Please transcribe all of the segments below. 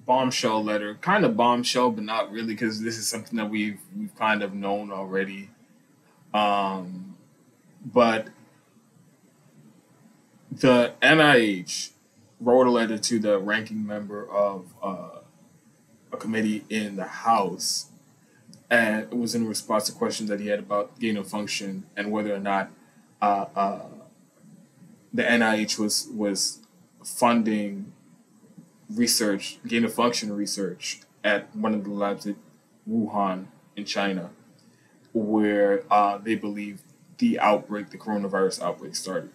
bombshell letter, kind of bombshell, but not really, because this is something that we've kind of known already. Um, but the NIH wrote a letter to the ranking member of a committee in the House, and it was in response to questions that he had about gain of function and whether or not uh, uh, the NIH was funding research, gain of function research at one of the labs at Wuhan in China, where they believe the coronavirus outbreak started.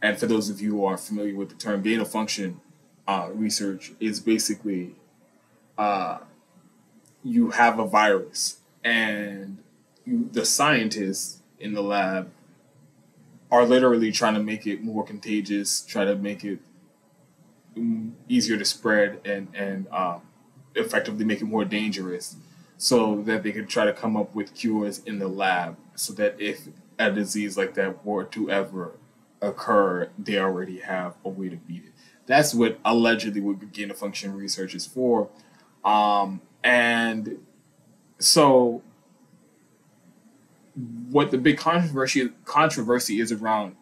And for those of you who are familiar with the term, gain of function research is basically uh, you have a virus and the scientists in the lab are literally trying to make it more contagious, try to make it easier to spread, and effectively make it more dangerous, so that they could try to come up with cures in the lab, so that if a disease like that were to ever occur, they already have a way to beat it. That's what allegedly what gain of function research is for. And so what the big controversy is around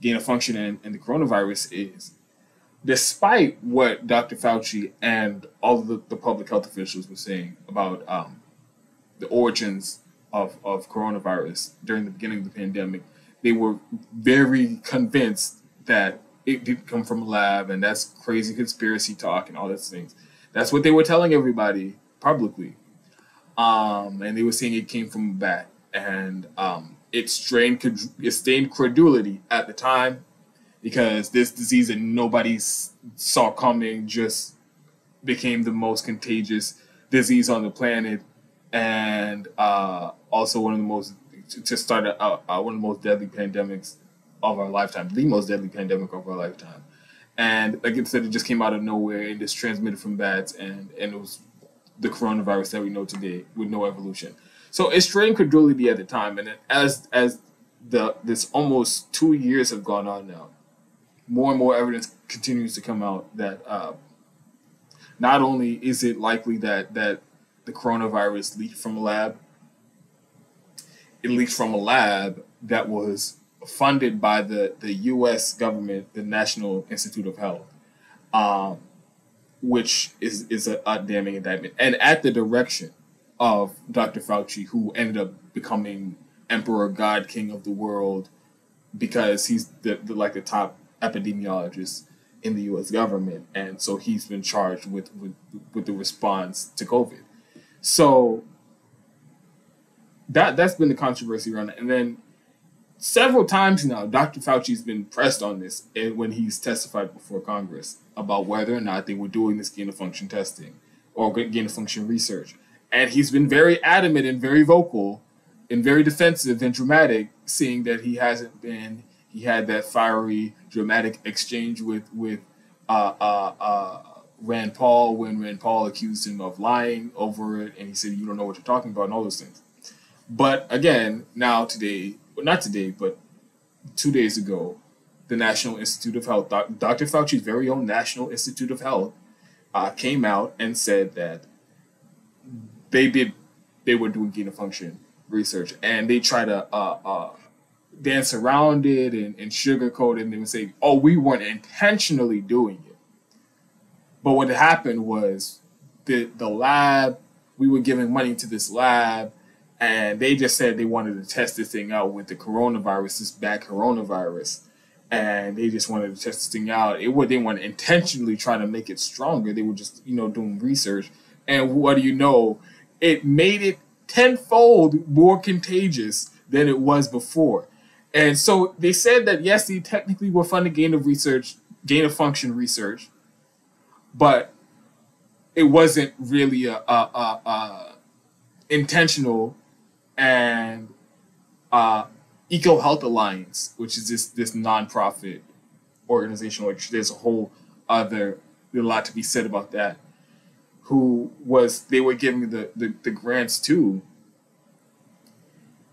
gain of function and the coronavirus is, despite what Dr. Fauci and all of the public health officials were saying about the origins of coronavirus during the beginning of the pandemic, they were very convinced that it did come from a lab, and that's crazy conspiracy talk and all those things. That's what they were telling everybody publicly. And they were saying it came from a bat. And it stained credulity at the time, because this disease that nobody saw coming just became the most contagious disease on the planet, and also one of the most to start one of the most deadly pandemics of our lifetime, the most deadly pandemic of our lifetime. And like I said, it just came out of nowhere and just transmitted from bats, and it was the coronavirus that we know today with no evolution. So it strained credulity at the time, and as this almost 2 years have gone on now, more and more evidence continues to come out that not only is it likely that the coronavirus leaked from a lab, it leaked from a lab that was funded by the U.S. government, the National Institute of Health, which is a damning indictment, and at the direction of Dr. Fauci, who ended up becoming Emperor God King of the world, because he's the top epidemiologist in the U.S. government, and so he's been charged with the response to COVID. So that's been the controversy around it. And then several times now, Dr. Fauci's been pressed on this when he's testified before Congress about whether or not they were doing this gain of function testing or gain of function research. And he's been very adamant and very vocal and very defensive and dramatic, saying that he hasn't been. He had that fiery, dramatic exchange with Rand Paul, when Rand Paul accused him of lying over it, and he said, "You don't know what you're talking about," and all those things. But again, now today, well, not today, but 2 days ago, the National Institute of Health, Dr. Fauci's very own National Institute of Health, came out and said that they were doing gain of function research, and they try to dance around it and sugarcoat it, and they would say, "Oh, we weren't intentionally doing it." But what happened was the lab, we were giving money to this lab, and they just said they wanted to test this thing out with the coronavirus, this bad coronavirus, and they just wanted to test this thing out. They weren't intentionally trying to make it stronger. They were just doing research, and what do you know? It made it tenfold more contagious than it was before. And so they said that, yes, they technically were funding gain of function research, but it wasn't really a intentional. And Eco Health Alliance, which is this nonprofit organization, which there's a lot to be said about that, they were giving the grants to,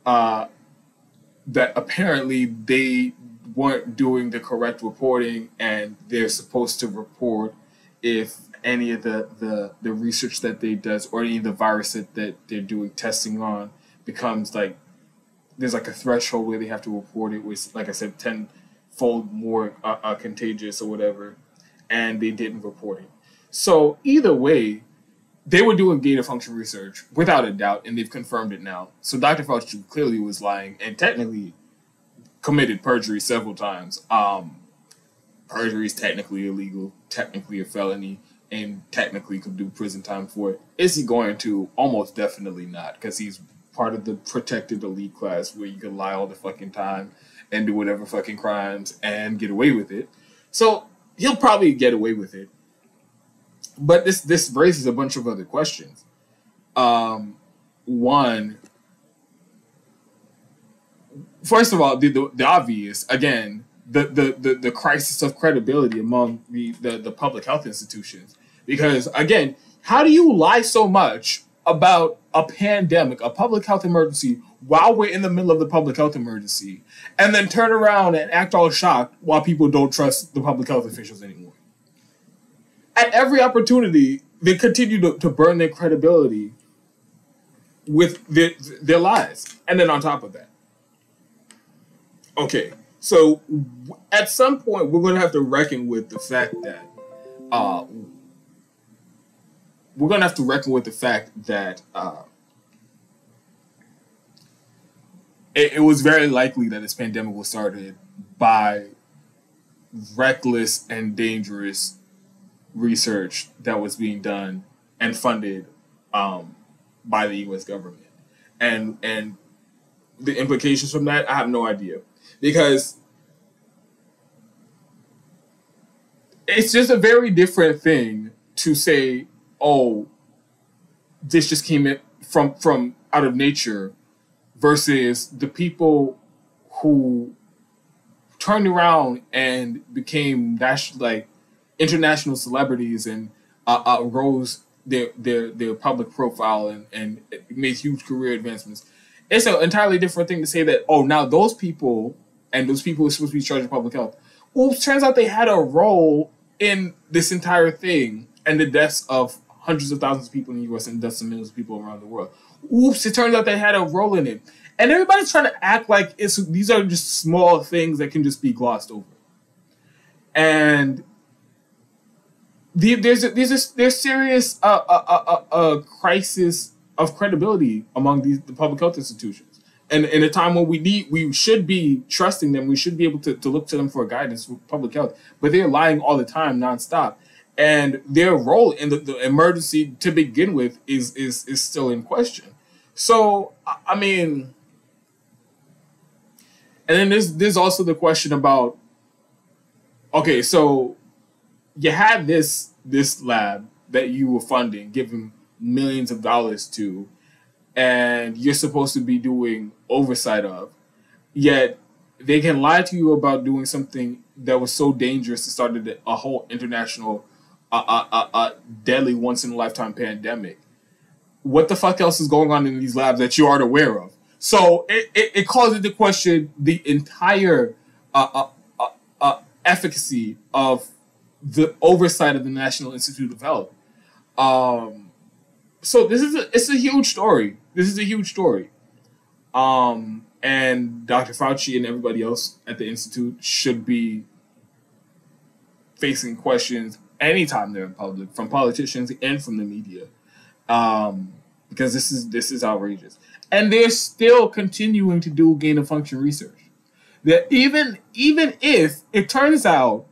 that apparently they weren't doing the correct reporting, and they're supposed to report if any of the research that they does or any of the virus that they're doing testing on becomes like there's like a threshold where they have to report it was, like I said, tenfold more contagious or whatever, and they didn't report it. So either way, they were doing gain of function research without a doubt, and they've confirmed it now. So Dr. Fauci clearly was lying and technically committed perjury several times. Perjury is technically illegal, technically a felony, and technically could do prison time for it. Is he going to? Almost definitely not, because he's part of the protected elite class where you can lie all the fucking time and do whatever fucking crimes and get away with it. So he'll probably get away with it. But this raises a bunch of other questions. One, first of all, the obvious, again, the crisis of credibility among the public health institutions. Because, again, how do you lie so much about a pandemic, a public health emergency, while we're in the middle of the public health emergency, and then turn around and act all shocked while people don't trust the public health officials anymore? At every opportunity, they continue to burn their credibility with their lies. And then on top of that, okay, so at some point, we're going to have to reckon with the fact that it was very likely that this pandemic was started by reckless and dangerous research that was being done and funded by the U.S. government. And the implications from that, I have no idea. Because it's just a very different thing to say, oh, this just came in from out of nature, versus the people who turned around and became international celebrities and rose their public profile and made huge career advancements. It's an entirely different thing to say that, oh, now those people who are supposed to be charged with public health, oops, turns out they had a role in this entire thing and the deaths of hundreds of thousands of people in the U.S. and deaths of millions of people around the world. Oops, it turns out they had a role in it. And everybody's trying to act like these are just small things that can just be glossed over. And there's serious crisis of credibility among the public health institutions. And in a time when we should be trusting them, we should be able to look to them for guidance for public health, but they're lying all the time, nonstop. And their role in the emergency to begin with is still in question. So, I mean, and then there's also the question about, okay, so you had this lab that you were funding, giving millions of dollars to, and you're supposed to be doing oversight of, yet they can lie to you about doing something that was so dangerous it started a whole international deadly once-in-a-lifetime pandemic. What the fuck else is going on in these labs that you aren't aware of? So it calls into question the entire efficacy of the oversight of the National Institute of Health. So it's a huge story. This is a huge story. And Dr. Fauci and everybody else at the Institute should be facing questions anytime they're in public, from politicians and from the media, because this is outrageous. And they're still continuing to do gain of function research. That even if it turns out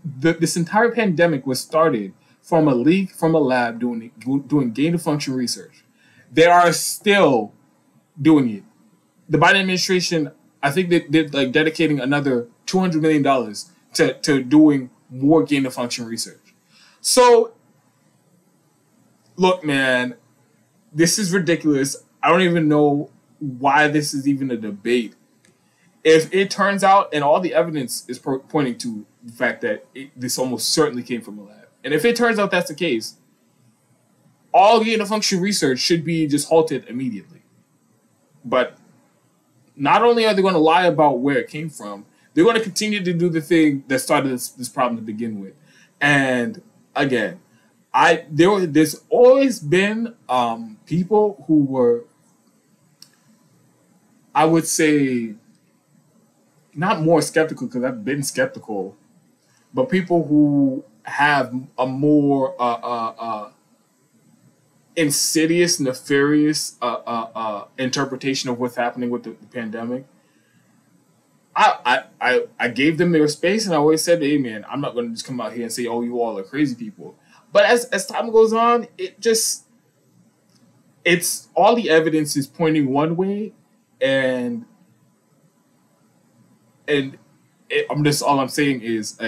this entire pandemic was started from a leak from a lab doing gain of function research, they are still doing it. The Biden administration, I think they're like dedicating another $200 million to doing more gain of function research. So, look, man, this is ridiculous. I don't even know why this is even a debate. If it turns out, and all the evidence is pointing to the fact that this almost certainly came from a lab, and if it turns out that's the case, all gain of function research should be just halted immediately. But not only are they going to lie about where it came from, they're going to continue to do the thing that started this problem to begin with. And again, there's always been people who were, I would say, not more skeptical, because I've been skeptical, but people who have a more insidious, nefarious interpretation of what's happening with the pandemic. I gave them their space, and I always said, hey man, I'm not going to just come out here and say, oh, you all are crazy people. But as time goes on, it's all the evidence is pointing one way, and all I'm saying is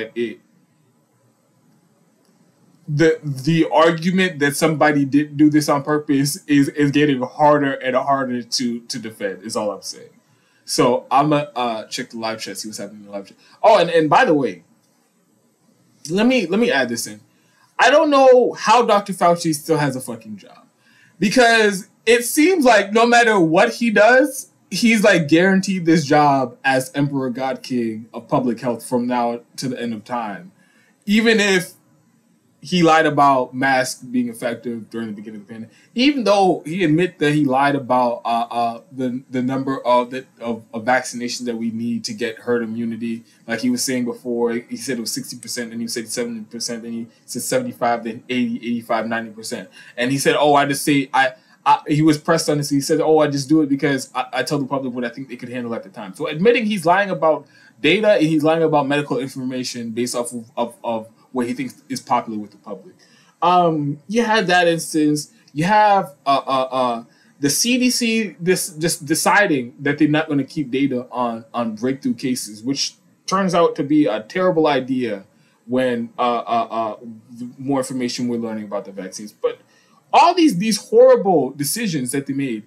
the argument that somebody didn't do this on purpose is getting harder and harder to defend, is all I'm saying. So I'm gonna check the live chat, see what's happening in the live chat. Oh, and by the way, let me add this in. I don't know how Dr. Fauci still has a fucking job, because it seems like no matter what he does, he's like guaranteed this job as Emperor God King of public health from now to the end of time, even if he lied about masks being effective during the beginning of the pandemic. Even though he admit that he lied about the number of vaccinations that we need to get herd immunity, like he was saying before, he said it was 60%, and he said 70%, then he said 75, then 80, 85, 90%, and he said, oh, I just say he was pressed on this. He said, oh, I just do it because I tell the public what I think they could handle at the time. So admitting he's lying about data and he's lying about medical information based off of what he thinks is popular with the public. You had that instance. You have the CDC just deciding that they're not going to keep data on breakthrough cases, which turns out to be a terrible idea when the more information we're learning about the vaccines. But all these horrible decisions that they made,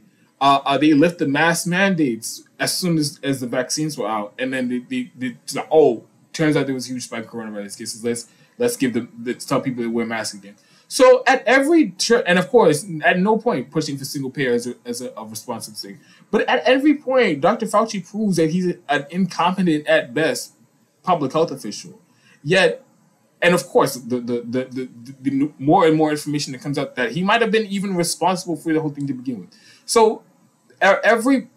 they lift the mask mandates as soon as the vaccines were out, and then they turns out there was a huge spike in coronavirus cases. Let's tell people to wear masks again. So at every and of course, at no point pushing for single payer as a responsive thing, but at every point, Dr. Fauci proves that he's an incompetent at best public health official. Yet, and of course, the more and more information that comes out that he might have been even responsible for the whole thing to begin with. So at every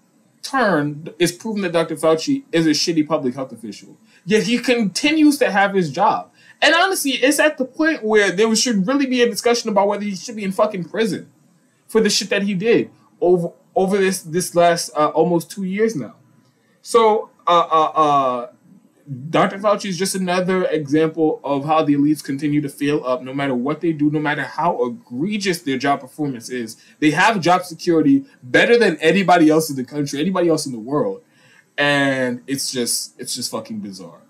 turn is proven that Dr. Fauci is a shitty public health official. Yet he continues to have his job. And honestly, it's at the point where there should really be a discussion about whether he should be in fucking prison for the shit that he did over this last almost 2 years now. So Dr. Fauci is just another example of how the elites continue to fail up no matter what they do, no matter how egregious their job performance is. They have job security better than anybody else in the country, anybody else in the world. And it's just fucking bizarre.